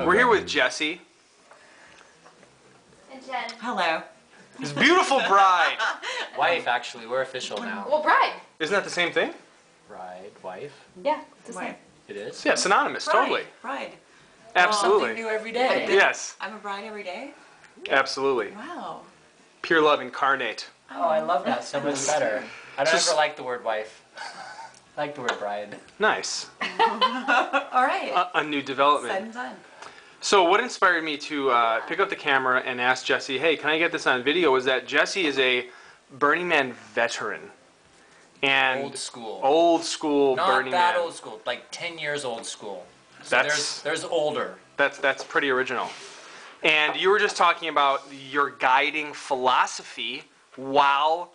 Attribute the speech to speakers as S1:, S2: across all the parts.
S1: We're here with Jesse,
S2: And Jen.
S3: Hello.
S1: his beautiful bride.
S4: Wife, actually. We're official now.
S2: Well, bride.
S1: Isn't that the same thing?
S4: Bride, wife.
S2: Yeah, it's the same.
S3: Wife.
S4: It is?
S1: Yeah, synonymous, totally.
S3: Bride.
S1: Absolutely.
S4: Something new every day.
S1: Yes,
S3: I'm a bride every day?
S1: absolutely.
S3: Wow.
S1: Pure love incarnate.
S4: Oh, I love that so much better. I don't
S1: Just-
S4: ever like the word wife. I like the word bride.
S1: Nice.
S3: All right.
S1: A new development.
S3: Said and done.
S1: So what inspired me to pick up the camera and ask Jesse, hey, can I get this on video, was that Jesse is a Burning Man veteran. And
S4: Old school.
S1: Old school
S4: Not
S1: Burning
S4: that
S1: Man.
S4: old school. Like 10 years old school. So
S1: That's-
S4: there's older.
S1: That's pretty original. And you were just talking about your guiding philosophy while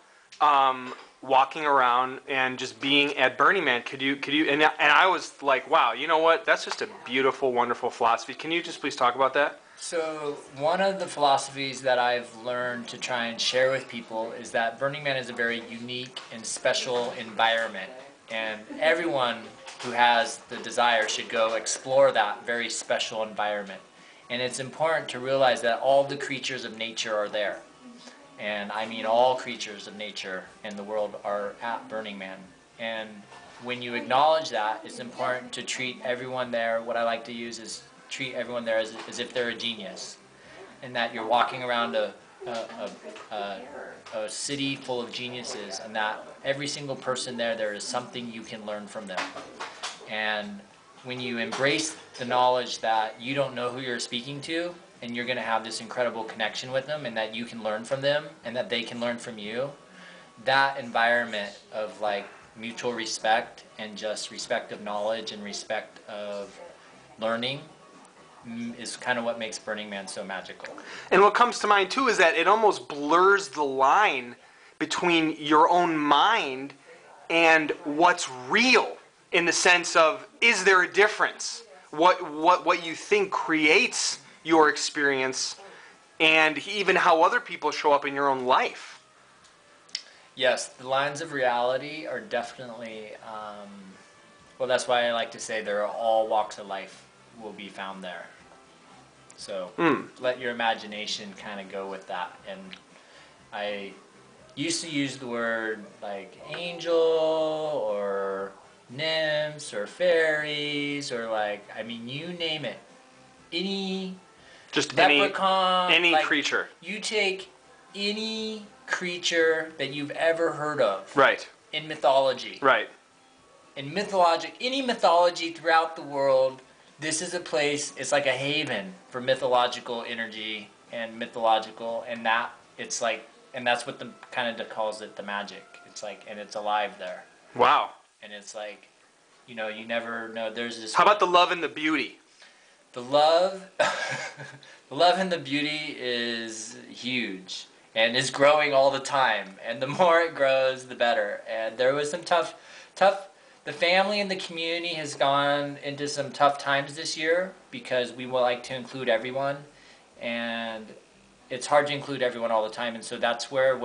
S1: walking around and just being at Burning Man. Could you and I was like, wow, you know what? That's just a beautiful, wonderful philosophy. Can you just please talk about that?
S4: So one of the philosophies that I've learned to try and share with people is that Burning Man is a very unique and special environment. And everyone who has the desire should go explore that very special environment. And it's important to realize that all the creatures of nature are there. And I mean all creatures of nature in the world are at Burning Man. And when you acknowledge that, it's important to treat everyone there, what I like to use is treat everyone there as if they're a genius. And that you're walking around a city full of geniuses, and that every single person there is something you can learn from them. And when you embrace the knowledge that you don't know who you're speaking to, and you're going to have this incredible connection with them, and that you can learn from them, and that they can learn from you, that environment of like mutual respect and just respect of knowledge and respect of learning is kind of what makes Burning Man so magical.
S1: And what comes to mind too is that it almost blurs the line between your own mind and what's real, in the sense of, is there a difference? What you think creates your experience, and even how other people show up in your own life.
S4: Yes, the lines of reality are definitely, well, that's why I like to say there are all walks of life will be found there. So let your imagination kind of go with that. And I used to use the word like angel or nymphs or fairies or like, I mean, you name it.
S1: Just
S4: leprechaun,
S1: any
S4: like,
S1: creature.
S4: You take any creature that you've ever heard of.
S1: Right.
S4: In mythology.
S1: Right.
S4: In any mythology throughout the world, this is a place, it's like a haven for mythological energy and mythological, and that, it's like, and that's what the kind of calls it the magic. It's like, and it's alive there.
S1: Wow.
S4: And it's like, you know, you never know, there's this...
S1: How about the love and the beauty?
S4: The love, the love and the beauty is huge and is growing all the time. And the more it grows, the better. And there was some tough, the family and the community has gone into some tough times this year because we would like to include everyone. And it's hard to include everyone all the time. And so that's where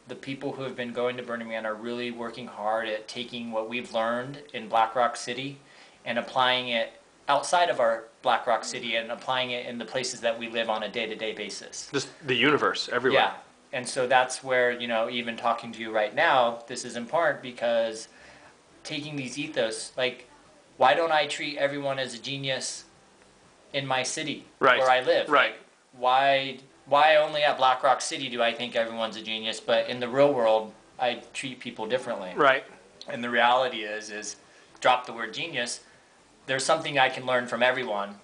S4: the people who have been going to Burning Man are really working hard at taking what we've learned in Black Rock City and applying it outside of our Black Rock City and applying it in the places that we live on a day-to-day basis.
S1: Just the universe, everywhere.
S4: Yeah, and so that's where, you know, even talking to you right now, this is important because taking these ethos, like, why don't I treat everyone as a genius in my city where I live?
S1: Right.
S4: Like, why only at Black Rock City do I think everyone's a genius, but in the real world, I treat people differently?
S1: Right.
S4: And the reality is drop the word genius, there's something I can learn from everyone,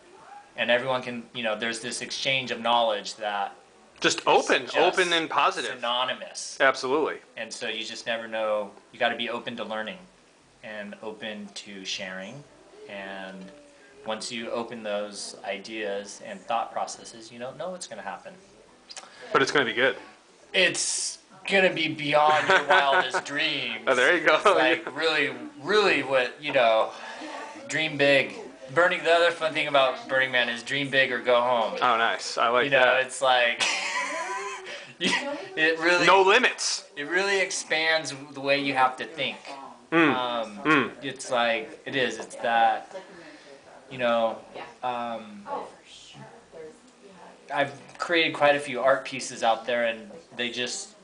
S4: and everyone can, you know, there's this exchange of knowledge that
S1: just open and positive.
S4: Synonymous.
S1: Absolutely.
S4: And so you just never know, you got to be open to learning and open to sharing. And once you open those ideas and thought processes, you don't know what's going to happen.
S1: But it's going to be good.
S4: It's going to be beyond your wildest dreams.
S1: Oh, there you go.
S4: It's like really what, you know, dream big. The other fun thing about Burning Man is dream big or go home.
S1: Oh, nice. I like that.
S4: You know, it's like, it really...
S1: No limits.
S4: It really expands the way you have to think. It's like, it is. It's that, you know, I've created quite a few art pieces out there, and they just,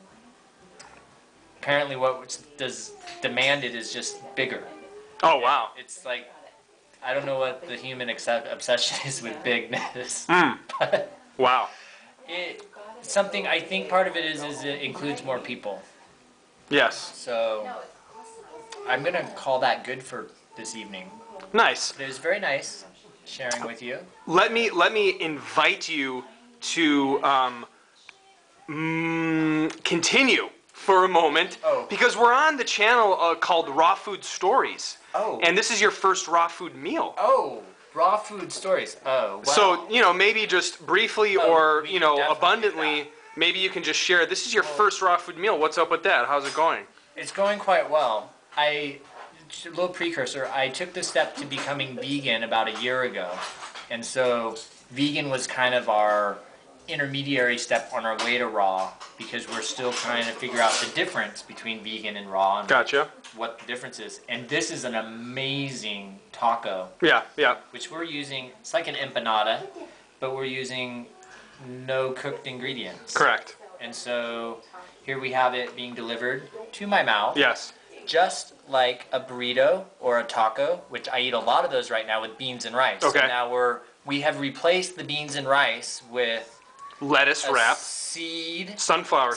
S4: apparently what does demanded is just bigger.
S1: Oh, wow.
S4: It's like, I don't know what the human obsession is with bigness, but
S1: Wow.
S4: something, I think part of it is it includes more people.
S1: Yes.
S4: So I'm gonna call that good for this evening.
S1: Nice.
S4: It was very nice sharing with you.
S1: Let me invite you to continue for a moment,
S4: Oh.
S1: because we're on the channel called Raw Food Stories.
S4: Oh.
S1: And this is your first raw food meal.
S4: Oh, raw food stories. Oh, wow.
S1: So, maybe just briefly
S4: Oh,
S1: or,
S4: we can definitely do
S1: abundantly, maybe you can just share. This is your first raw food meal. What's up with that? How's it going?
S4: It's going quite well. A little precursor, I took the step to becoming vegan about a year ago. And so vegan was kind of our intermediary step on our way to raw, because we're still trying to figure out the difference between vegan and raw and
S1: Gotcha.
S4: what the difference is. And this is an amazing taco,
S1: Yeah, yeah.
S4: which we're using. It's like an empanada, but we're using no cooked ingredients.
S1: Correct.
S4: And so here we have it being delivered to my mouth.
S1: Yes.
S4: Just like a burrito or a taco, which I eat a lot of those right now with beans and rice.
S1: Okay.
S4: So now we have replaced the beans and rice with
S1: Lettuce
S4: a
S1: wrap,
S4: seed,
S1: sunflower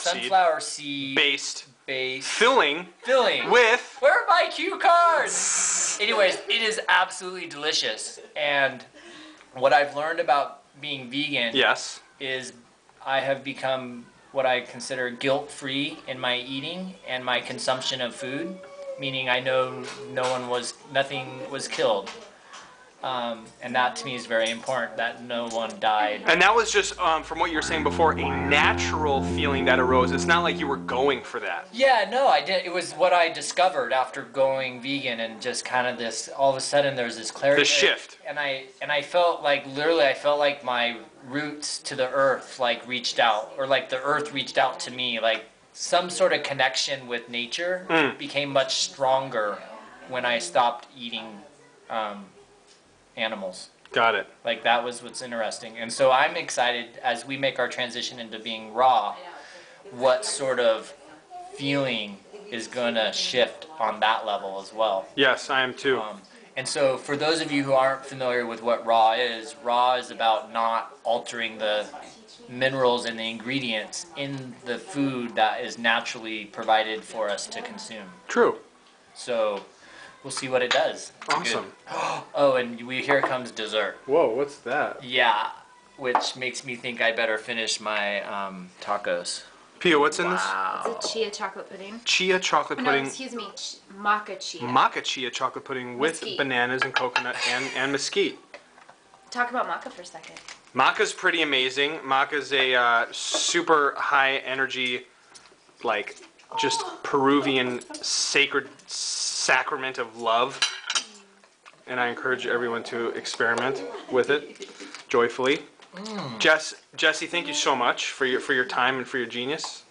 S4: seed
S1: based,
S4: based
S1: filling
S4: filling.
S1: with.
S4: Where are my cue cards? Anyways, it is absolutely delicious. And what I've learned about being vegan
S1: Yes.
S4: is I have become what I consider guilt-free in my eating and my consumption of food, meaning I know nothing was killed. And that to me is very important, that no one died.
S1: And that was just, from what you were saying before, a natural feeling that arose. It's not like you were going for that.
S4: Yeah, no, I did. It was what I discovered after going vegan, and just kind of this, all of a sudden there's this clarity.
S1: The shift.
S4: And I felt like, literally, I felt like my roots to the earth, like, reached out, or like the earth reached out to me, like some sort of connection with nature became much stronger when I stopped eating animals.
S1: Got it.
S4: Like, that was what's interesting. And so I'm excited as we make our transition into being raw, what sort of feeling is going to shift on that level as well.
S1: Yes, I am too.
S4: And so for those of you who aren't familiar with what raw is about not altering the minerals and the ingredients in the food that is naturally provided for us to consume.
S1: True.
S4: So we'll see what it does. It's
S1: Awesome.
S4: good. Oh, and here comes dessert.
S1: Whoa, what's that?
S4: Yeah, which makes me think I better finish my tacos.
S1: Pia, what's in this?
S3: It's a chia chocolate pudding.
S1: Chia chocolate
S3: No,
S1: pudding.
S3: excuse me, maca chia.
S1: Maca chia chocolate pudding with
S3: Mesquite.
S1: bananas and coconut and mesquite.
S3: Talk about maca for a second.
S1: Maca's pretty amazing. Maca's a super high energy, like just Peruvian sacred sacrament of love. And I encourage everyone to experiment with it joyfully. Jesse, thank you so much for your time and for your genius.